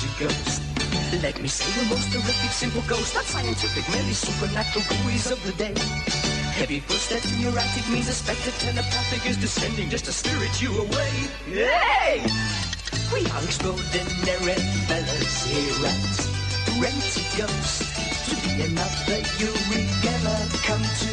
to ghost. Let me say the most horrific, simple ghost, not scientific, merely supernatural buoys of the day. Heavy footsteps in your attic means a spectre telepathic is descending just to spirit you away. Hey! We are extraordinary fellas here at Rented Ghost. To be another you regular come to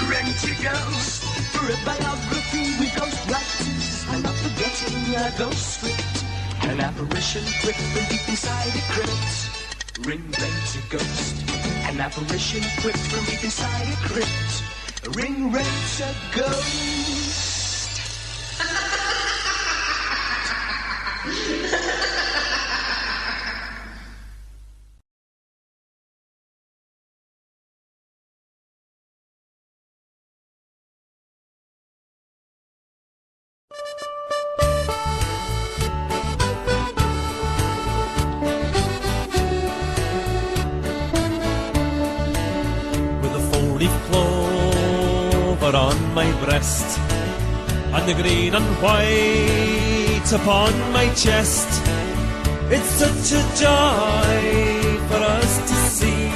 Rented Ghost. For a biography with ghost writers, I'm not forgetting a ghost script. An apparition quick from deep inside a crypt. Ring Rented Ghost. An apparition quick from deep inside a crypt. Ring Rented Ghost. On my breast, and the green and white upon my chest. It's such a joy for us to see,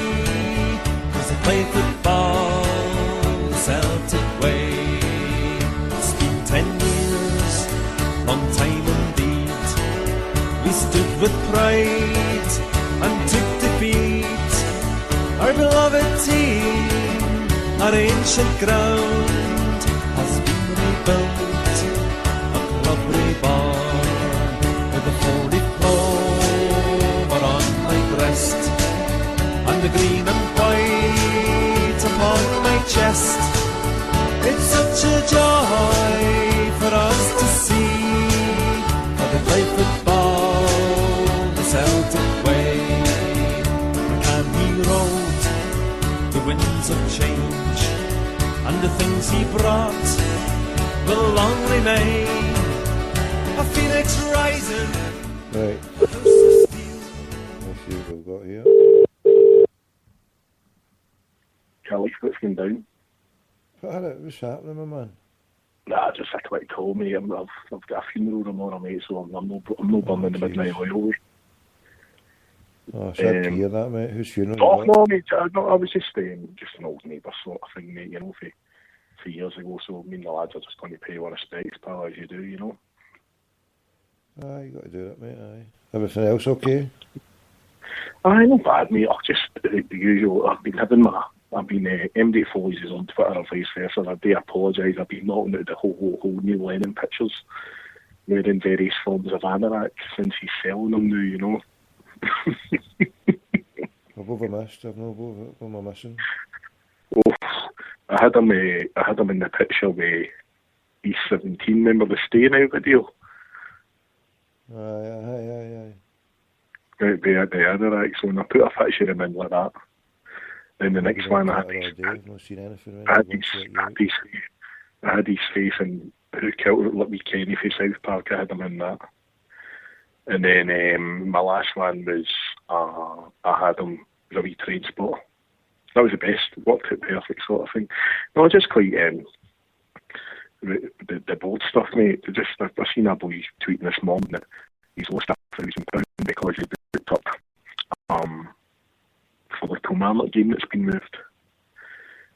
'cause they play football the Celtic way. It's been 10 years, long time indeed. We stood with pride and took defeat. Our beloved team, our ancient ground has been rebuilt, a club reborn, with a 40 clover on my breast, and the green and white upon my chest. It's such a joy for us to see, how they play football the Celtic way. McCann Road, the winds of change, and the things he brought will long remain, a phoenix rising. Right. Let's see what we've got here. Charlie, what's going down? What's happening, my man? Nah, just a quick call, mate. I've got a funeral tomorrow, mate, so I'm no burning the midnight oil. Oh, sad to hear that, mate. Whose funeral? Oh, no, mate. I was just an old neighbour sort of thing, mate, you know, for years ago. So me and the lads are just going to pay our respects, pal, as you do, you know. Aye, you got to do that, mate, aye. Everything else okay? Aye, not bad, mate. I've just, the usual, I've been MD Foley's is on Twitter or vice versa. I do apologise. I've been knocking out the whole Neil Lennon pictures, wearing various forms of anorak since he's selling them now, you know. I've overmissed. I've no what am I missing? Oh, I had him in the picture with East 17. Remember the Stay Now video? Aye. Right, the anorak. So when I put a picture of him in like that, then the next one I had his face in Who Killed It, Let Me Kenny for South Park. I had him in that. And then my last one was I had him with a wee train spotter. That was the best, worked out perfect sort of thing. No, just quite the bold stuff, mate. I've seen a boy tweeting this morning that he's lost £1,000 because he booked up for the Kilmarnock game that's been moved.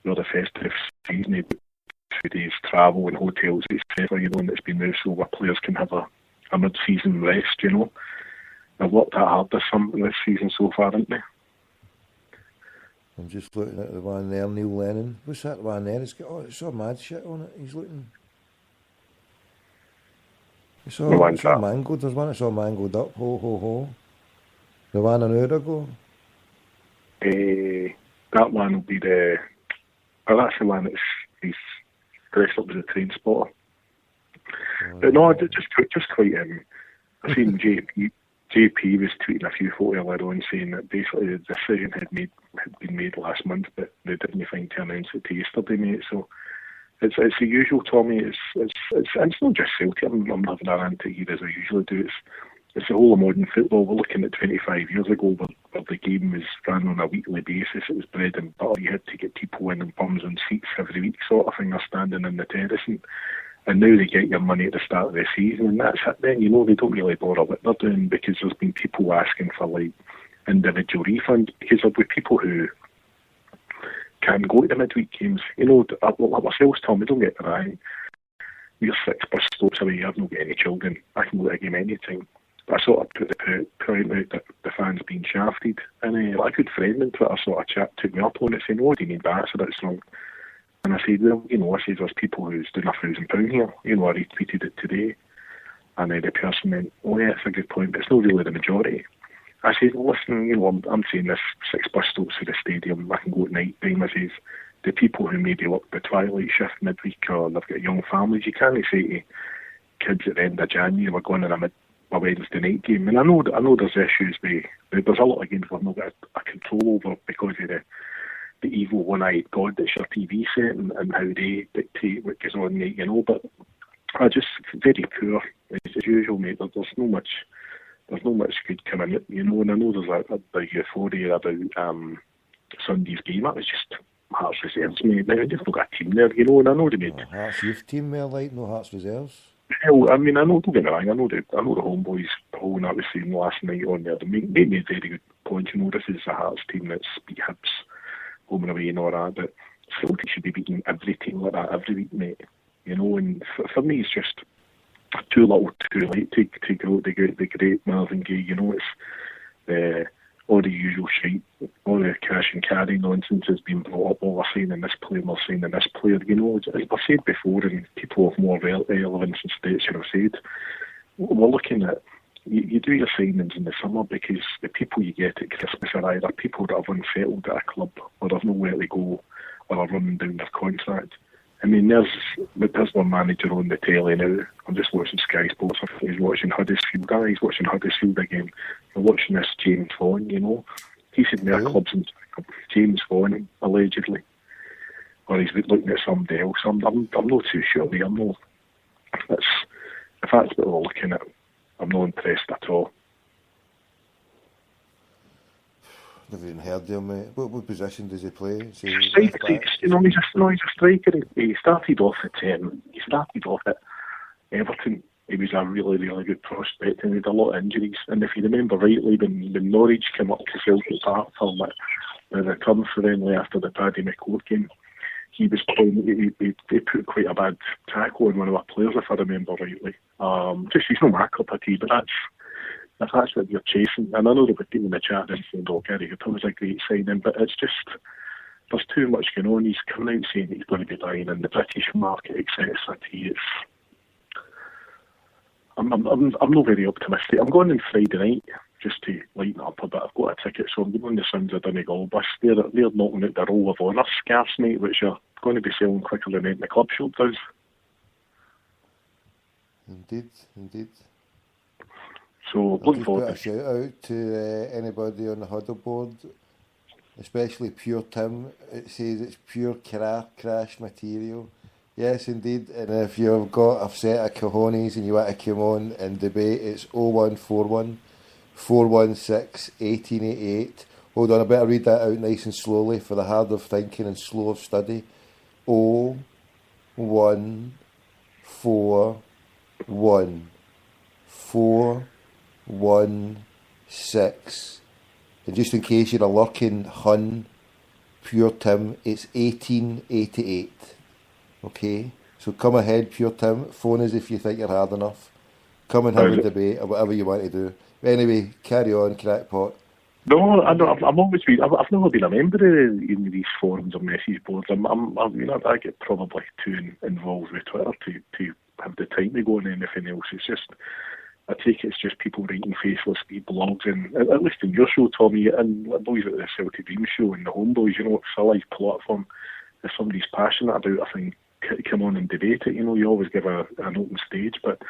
You know, the festive season, he booked 2 days travel and hotels, etc. You know, and it's been moved so our players can have a mid-season rest, you know. They've worked that hard this season so far, haven't they? I'm just looking at the one there, Neil Lennon. What's that one there? It's all mad shit on it. He's looking. It's all mangled. There's one that's all mangled up. Ho, ho, ho. The one an hour ago. That one will be that's the one that's he's dressed up as a train spotter. But no, just quite. I seen JP was tweeting a few photos earlier on saying that basically the decision had been made last month, but they didn't think to announce it to yesterday, mate. So it's the usual, Tommy. It's not just Celtic. I'm having a rant here as I usually do. It's the whole of modern football. We're looking at 25 years ago where the game was run on a weekly basis. It was bread and butter. You had to get people in and bums on seats every week, sort of thing. They're standing in the terrace, and And now they get your money at the start of the season, and that's it then. They don't really bother what they're doing, because there's been people asking for, like, individual refunds, because there'll be people who can't go to the midweek games. Like myself, Tom, don't get me wrong. We're 6 bus stops away. I've not got any children. I can go to a game anytime. But I sort of put the point out that the fans being shafted. And a good friend on Twitter sort of took me up on it, saying, "What do you mean by that? So that's wrong." And I said, "Well, I said, there's people who's doing £1,000 here. I retweeted it today." And the person went, "Oh yeah, it's a good point, but it's not really the majority." I said, "Well, listen, I'm saying this 6 bus stops to the stadium. I can go at night time." I says, the people who maybe work the twilight shift midweek, or they've got young families, you can't say to kids at the end of January, we're going to a Wednesday night game. And I know there's issues there's a lot of games we've not got a control over because of the evil one-eyed God that's your TV set, and how they dictate what goes on night, but I just very poor as usual, mate. There's no much good coming out, and I know there's a euphoria about Sunday's game. That was just Hearts reserves, mate. Now they've not got a team there, and I know they made Hearts youth team there, like, no Hearts reserves. Hell, I know, don't get me wrong, I know the homeboys Paul and I was saying last night on there, they made me a very good point. This is a Hearts team that's beat Hibs home and away and all that, but Celtic should be beating every team like that every week, mate. And for me it's just too little too late to go the great Marvin Gaye. It's all the usual shite, all the cash and carry nonsense has been brought up. We're signing this player, we're signing this player. As I've said before, and people of more relevance and stature have said, we're looking at, you do your signings in the summer because the people you get at Christmas are either people that have unsettled at a club, or they've nowhere to go, or are running down their contract. There's one manager on the telly now. I'm just watching Sky Sports. He's watching Huddersfield. He's watching Huddersfield again. I'm watching this James Vaughan, He said there are clubs in James Vaughan, allegedly. Or he's looking at somebody else. I'm not too sure. If that's what we're looking at, I'm not impressed at all. Never even heard of him, mate. What position does he play? He's a striker. He started off at Everton. He was a really, really good prospect, and he had a lot of injuries. And if you remember rightly, when Norwich came up to Celtic Park for the return friendly after the Paddy McCourt game, he was playing. He put quite a bad tackle on one of our players, if I remember rightly. He's no my cup of tea, but if that's what you're chasing, and I know there were people in the chat and saying, Gary Hooper was a great signing, but it's just, there's too much going on. He's coming out saying he's going to be buying in the British market, etc. I'm not very optimistic. I'm going on Friday night just to lighten up a bit. I've got a ticket, so I'm going to the Sons of Donegal bus. They're knocking out the Roll of Honour scarves, mate, which are going to be selling quicker than anything the club shop does. Indeed. So, looking forward to a shout out to anybody on the huddle board, especially Pure Tim. It says it's pure crash material. Yes, indeed. And if you've got a set of cojones and you want to come on and debate, it's 0141 416 1888. Hold on, I better read that out nice and slowly for the hard of thinking and slow of study. 0141 416. And just in case you're a lurking Hun, Pure Tim, it's 1888. Okay? So come ahead, Pure Tim. Phone us if you think you're hard enough. Come and have a debate or whatever you want to do. But anyway, carry on, crackpot. No, I've never been a member of these forums or message boards. I get probably too involved with Twitter to have the time to go on anything else. It's just, I take it's just people writing faceless blogs, and at least in your show, Tommy, and boys at the Celtic Dream show and the Homeboys, it's a live platform. If somebody's passionate about a thing, come on and debate it. You always give an open stage, but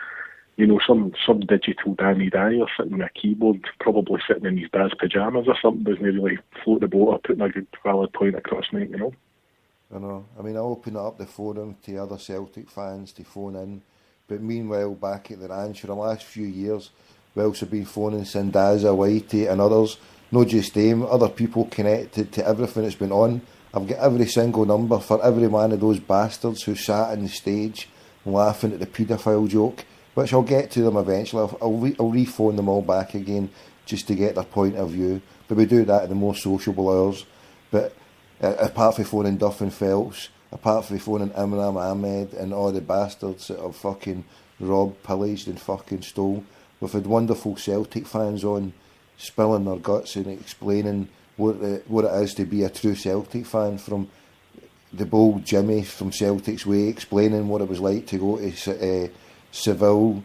some digital Danny Dyer sitting on a keyboard, probably sitting in his dad's pyjamas or something, doesn't really float the boat or putting a good valid point across, mate. I know. I open up the forum to other Celtic fans to phone in, but meanwhile, back at the ranch for the last few years, we also been phoning Sandaza, Whitey and others, not just them, other people connected to everything that's been on. I've got every single number for every one of those bastards who sat on the stage laughing at the paedophile joke, which I'll get to them eventually. I'll re-phone them all back again just to get their point of view. But we do that at the more sociable hours. But apart from phoning Duff and Phelps, apart from phoning Imran Ahmed and all the bastards that have fucking robbed, pillaged and fucking stole, we've had wonderful Celtic fans on spilling their guts and explaining what it is to be a true Celtic fan, from the bold Jimmy from Celtic's Way explaining what it was like to go to Seville,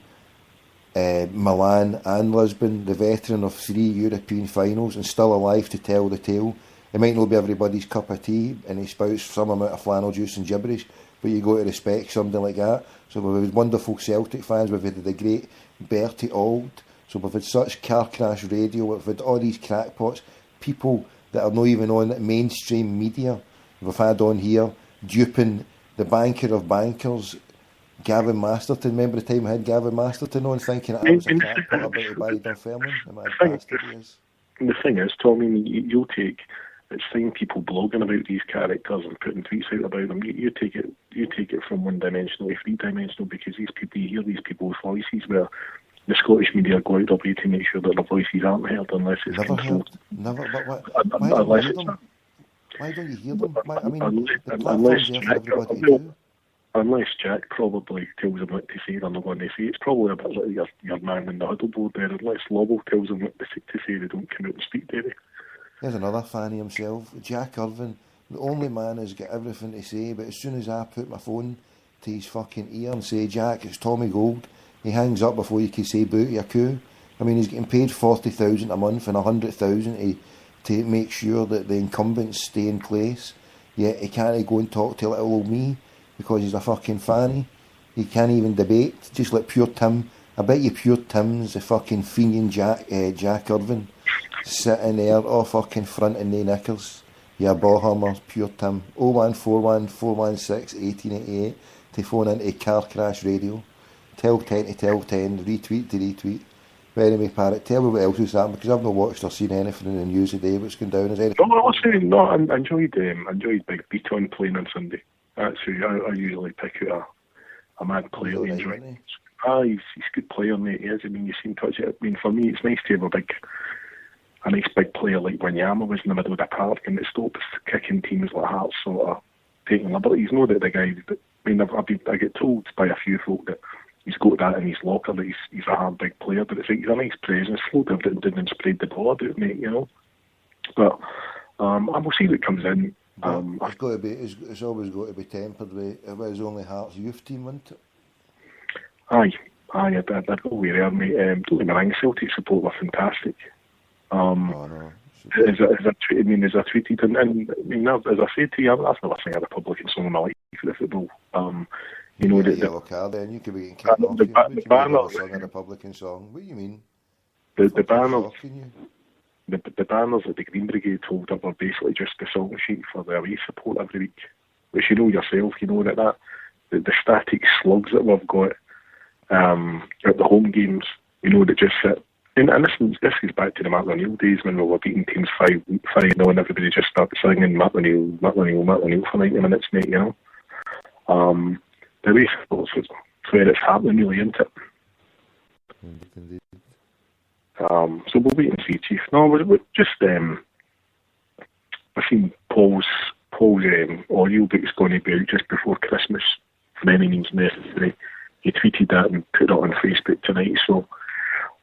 Milan and Lisbon, the veteran of 3 European finals and still alive to tell the tale. It might not be everybody's cup of tea and he spouts some amount of flannel juice and gibberish, but you got to respect something like that. So we've had wonderful Celtic fans, we've had the great Bertie Auld, so we've had such car crash radio, we've had all these crackpots, people that are not even on mainstream media. We've had on here duping the banker of bankers, Gavin Masterton. Remember the time I had Gavin Masterton on thinking that I was a crackpot about to buy Dunfermline? The thing is, Tommy, you'll take... It's fine people blogging about these characters and putting tweets out about them. You take it from one-dimensional to three-dimensional, because these people, you hear these people's voices where the Scottish media go out of their way to make sure that their voices aren't heard unless it's controlled. Never heard. Why don't you hear them? Unless Jack probably tells them what to say, they're not going to say. It's probably a bit like your man in the huddle board there. Unless Lobble tells them what to say, they don't come out and speak, do they? There's another fanny himself, Jack Irvine, the only man who's got everything to say, but as soon as I put my phone to his fucking ear and say, Jack, it's Tommy Gold, he hangs up before you can say boo to a coup. I mean, he's getting paid 40,000 a month and 100,000 to make sure that the incumbents stay in place, yet he can't go and talk to little old me because he's a fucking fanny. He can't even debate, just like Pure Tim. I bet you Pure Tim's the fucking fiending Jack Irvine, sitting there, all fucking fronting the knickers. Yeah, Ballhammer, Pure Tim. 0141 416 1888 to phone into Car Crash Radio. Tell 10 to tell 10, retweet to retweet. But anyway, Parrot, tell me what else is happening, because I've not watched or seen anything in the news today. What's going down? Is anything? I enjoyed Big Beaton playing on Sunday. That's who I usually pick out a mad player to enjoy. He's a good player, mate. He is. I mean, you seem to touch it. I mean, for me, it's nice to have a nice big player like Wanyama was in the middle of the park, and it stops kicking teams like Hearts sort of taking liberties. Know that the guy, I mean, I get told by a few folk that he's got that in his locker, that he's a hard big player, but it's like he's a nice presence, slowed everything down and spread the ball about, mate, you know. But I will see what comes in. It's got to be. It's always got to be tempered with. It was only Hearts youth team, wasn't it? Aye, I'd go with there, mate. Don't get me wrong, Celtic support were fantastic. As I tweeted, and I mean, as I said to you, I've never seen a Republican song in my life for the football. You know, the yellow card, then you could be getting kicked off. The banners, a Republican song. What do you mean? The banners. The banners that the Green Brigade hold up are basically just the song sheet for the away support every week. Which you know yourself, you know that the static slugs that we've got at the home games, you know, that just sit. And this goes back to the Martin O'Neill days when we were beating teams 5-0 and everybody just started singing Martin O'Neill for 90 minutes, mate, you know. The way sports is where it's happening, really, isn't it? Indeed. So we'll wait and see, Chief. No, we're just I've seen Paul's audio book's going to be out just before Christmas, for any means necessary. He tweeted that and put it on Facebook tonight, so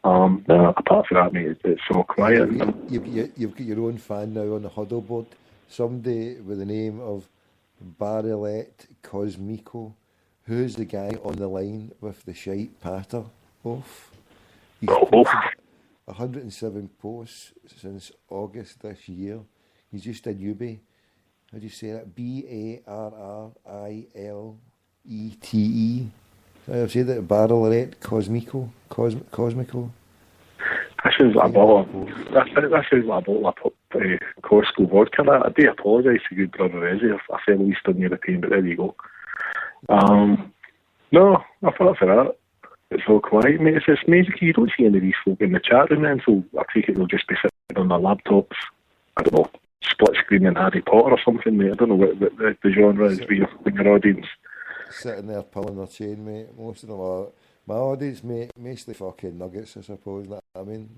apart from that, mate, it's all quiet. You've got your own fan now on the huddle board. Somebody with the name of Barilette Cosmico. Who's the guy on the line with the shite patter off? He's posted 107 posts since August this year. He's just a newbie. How do you say that? Barilete. I've said that. Barilette Cosmico. Cosmico. That sounds like a bottle. That sounds like a bottle of Costco vodka. I do apologise to good brother Ezzy. I fell Eastern European, but there you go. No, apart from that, it's all quiet, mate. It's amazing. You don't see any of these folk in the chat room then, so I take it they'll just be sitting on their laptops, I don't know, split screen in Harry Potter or something, mate. I don't know what the genre is with your audience. sitting there pulling their chain, mate. Most of them are my audience, mate. Mostly fucking nuggets, I suppose. Know what I mean,